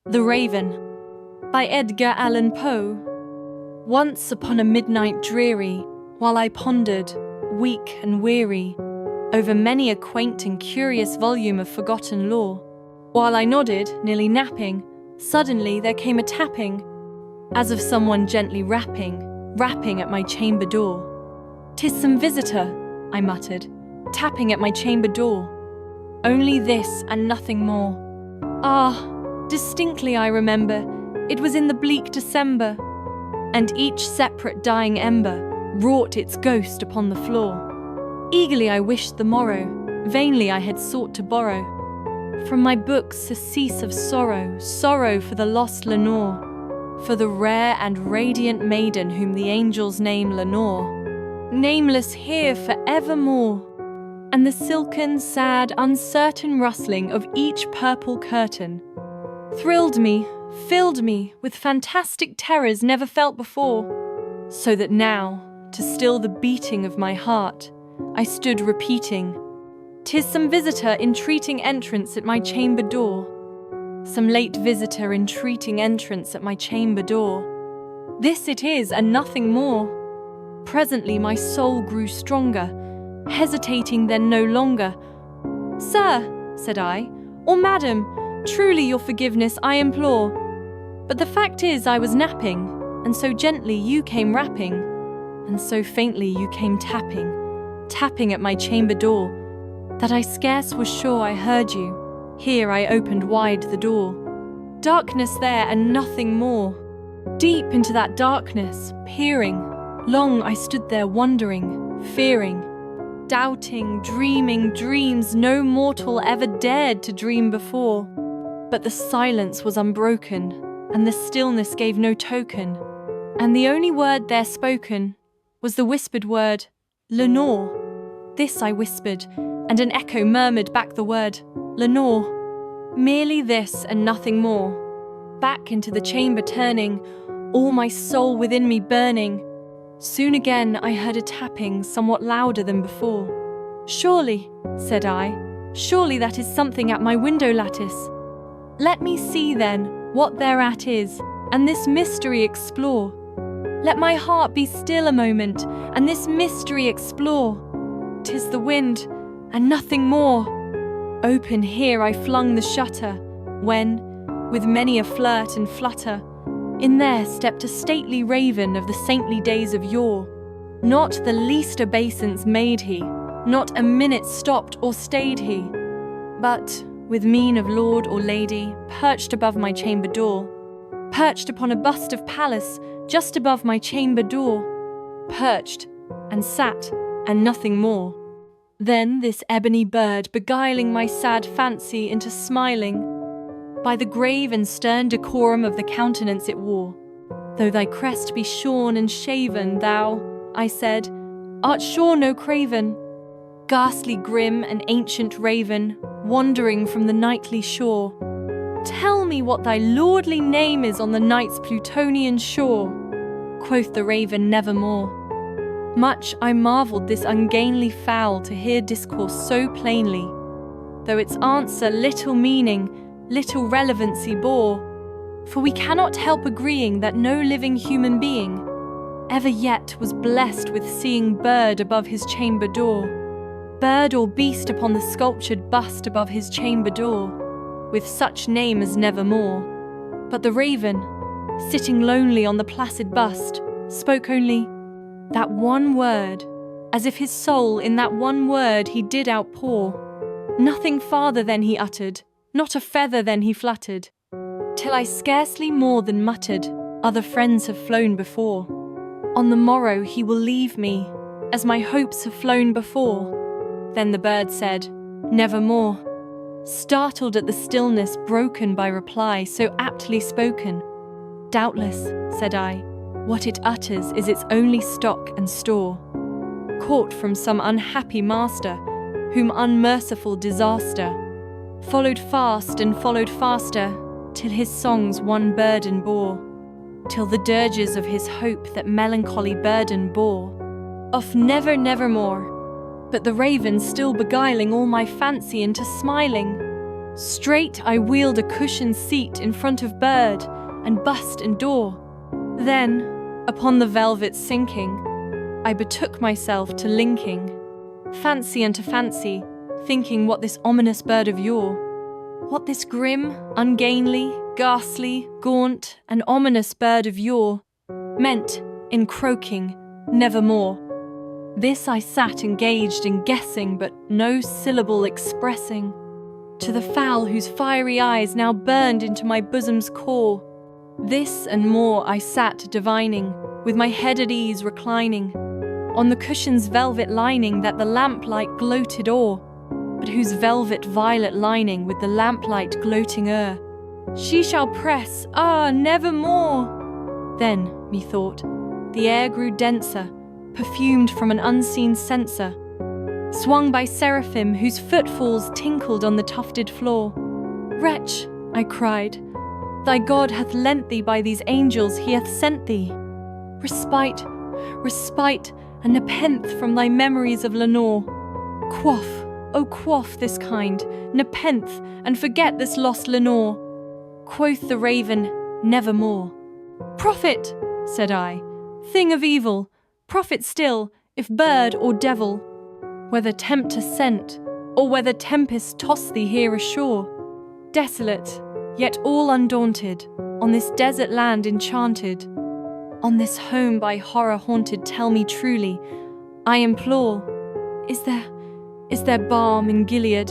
The Raven, by Edgar Allan Poe. Once upon a midnight dreary, while I pondered, weak and weary, over many a quaint and curious volume of forgotten lore, while I nodded, nearly napping, suddenly there came a tapping, as of someone gently rapping at my chamber door. "'Tis some visitor," I muttered, tapping at my chamber door. Only this and nothing more. Distinctly I remember, it was in the bleak December, and each separate dying ember wrought its ghost upon the floor. Eagerly I wished the morrow, vainly I had sought to borrow from my books surcease of sorrow for the lost Lenore, for the rare and radiant maiden whom the angels name Lenore, nameless here for evermore. And the silken, sad, uncertain rustling of each purple curtain thrilled me, filled me with fantastic terrors never felt before, so that now, to still the beating of my heart, I stood repeating, "'Tis some visitor entreating entrance at my chamber door, some late visitor entreating entrance at my chamber door. This it is and nothing more." Presently my soul grew stronger, hesitating then no longer. "Sir," said I, "or madam, truly your forgiveness I implore. But the fact is I was napping, and so gently you came rapping, and so faintly you came tapping at my chamber door, that I scarce was sure I heard you. Here I opened wide the door. Darkness there and nothing more. Deep into that darkness, peering, long I stood there wondering, fearing, doubting, dreaming dreams no mortal ever dared to dream before. But the silence was unbroken, and the stillness gave no token, and the only word there spoken was the whispered word, 'Lenore.' This I whispered, and an echo murmured back the word, 'Lenore.' Merely this and nothing more. Back into the chamber turning, all my soul within me burning, soon again I heard a tapping somewhat louder than before. 'Surely,' said I, 'surely that is something at my window lattice. Let me see then what thereat is, and this mystery explore. Let my heart be still a moment, and this mystery explore. 'Tis the wind, and nothing more.' Open here I flung the shutter, when, with many a flirt and flutter, in there stepped a stately raven of the saintly days of yore. Not the least obeisance made he, not a minute stopped or stayed he, but, with mien of lord or lady, perched above my chamber door, perched upon a bust of Pallas just above my chamber door, perched, and sat, and nothing more. Then this ebony bird beguiling my sad fancy into smiling, by the grave and stern decorum of the countenance it wore. 'Though thy crest be shorn and shaven, thou,' I said, 'art sure no craven, ghastly grim and ancient raven, wandering from the nightly shore. Tell me what thy lordly name is on the night's Plutonian shore.' Quoth the raven, 'Nevermore.' Much I marvelled this ungainly fowl to hear discourse so plainly, though its answer little meaning, little relevancy bore, for we cannot help agreeing that no living human being ever yet was blessed with seeing bird above his chamber door, bird or beast upon the sculptured bust above his chamber door, with such name as Nevermore. But the raven, sitting lonely on the placid bust, spoke only that one word, as if his soul in that one word he did outpour. Nothing farther than he uttered, not a feather then he fluttered, till I scarcely more than muttered, 'Other friends have flown before. On the morrow he will leave me, as my hopes have flown before.' Then the bird said, 'Nevermore,' startled at the stillness broken by reply so aptly spoken. 'Doubtless,' said I, 'what it utters is its only stock and store, caught from some unhappy master, whom unmerciful disaster followed fast and followed faster, till his songs one burden bore, till the dirges of his hope that melancholy burden bore. Off nevermore.' But the raven still beguiling all my fancy into smiling, Straight I wheeled a cushioned seat in front of bird and bust and door. Then, upon the velvet sinking, I betook myself to linking fancy unto fancy, thinking what this ominous bird of yore, what this grim, ungainly, ghastly, gaunt, and ominous bird of yore meant in croaking, nevermore. This I sat engaged in guessing, but no syllable expressing to the fowl whose fiery eyes now burned into my bosom's core. This and more I sat divining, with my head at ease reclining on the cushion's velvet lining that the lamplight gloated o'er, but whose velvet violet lining with the lamplight gloating o'er she shall press, nevermore. Then, methought, the air grew denser, perfumed from an unseen censer, swung by seraphim whose footfalls tinkled on the tufted floor. Wretch, I cried, thy God hath lent thee by these angels, he hath sent thee respite, respite, and nepenthe from thy memories of Lenore. Quaff, oh quaff this kind, nepenthe, and forget this lost Lenore. Quoth the raven, nevermore. Prophet, said I, thing of evil, prophet still, if bird or devil, whether tempter sent, or whether tempest toss thee here ashore, desolate, yet all undaunted, on this desert land enchanted, on this home by horror haunted, tell me truly, I implore, is there balm in Gilead?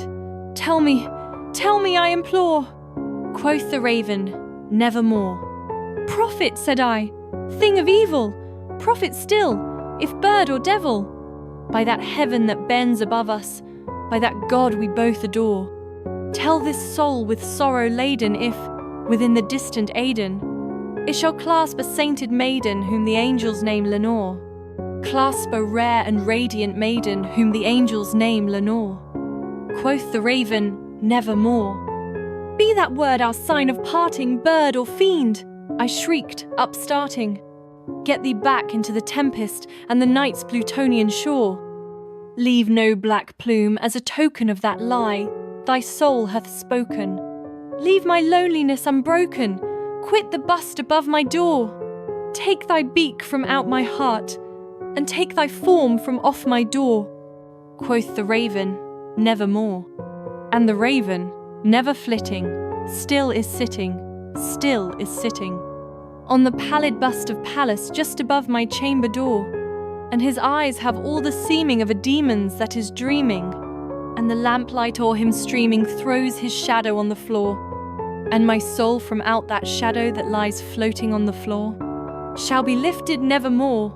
Tell me, I implore. Quoth the raven, nevermore. Prophet, said I, thing of evil, prophet still, if bird or devil, by that heaven that bends above us, by that God we both adore, tell this soul with sorrow laden if, within the distant Aidenn, it shall clasp a sainted maiden whom the angels name Lenore, clasp a rare and radiant maiden whom the angels name Lenore. Quoth the raven, nevermore. Be that word our sign of parting, bird or fiend, I shrieked, upstarting. Get thee back into the tempest and the night's Plutonian shore. Leave no black plume as a token of that lie thy soul hath spoken. Leave my loneliness unbroken, quit the bust above my door. Take thy beak from out my heart, and take thy form from off my door. Quoth the raven, nevermore. And the raven, never flitting, still is sitting, on the pallid bust of Pallas just above my chamber door, and his eyes have all the seeming of a demon's that is dreaming, and the lamplight o'er him streaming throws his shadow on the floor, and my soul from out that shadow that lies floating on the floor shall be lifted nevermore